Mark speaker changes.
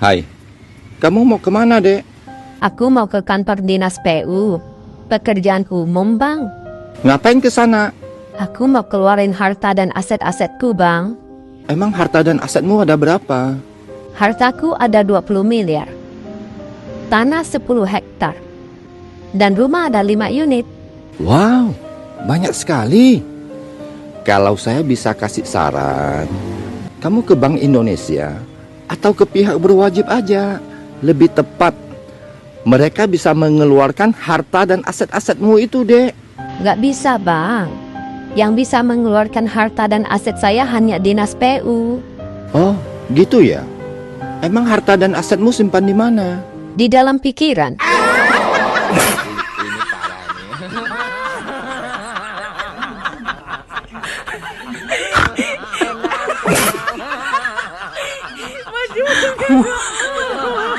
Speaker 1: Hai, kamu mau kemana, Dek?
Speaker 2: Aku mau ke kantor dinas PU. Pekerjaan umum, Bang.
Speaker 1: Ngapain ke sana?
Speaker 2: Aku mau keluarin harta dan aset-asetku, Bang.
Speaker 1: Emang harta dan asetmu ada berapa?
Speaker 2: Hartaku ada 20 miliar. Tanah 10 hektar. Dan rumah ada 5 unit.
Speaker 1: Wow, banyak sekali. Kalau saya bisa kasih saran, kamu ke Bank Indonesia atau ke pihak berwajib aja. Lebih tepat, mereka bisa mengeluarkan harta dan aset-asetmu itu, Dek.
Speaker 2: Gak bisa, Bang. Yang bisa mengeluarkan harta dan aset saya hanya dinas PU.
Speaker 1: Oh, gitu ya? Emang harta dan asetmu simpan di mana?
Speaker 2: Di dalam pikiran.
Speaker 3: Maju.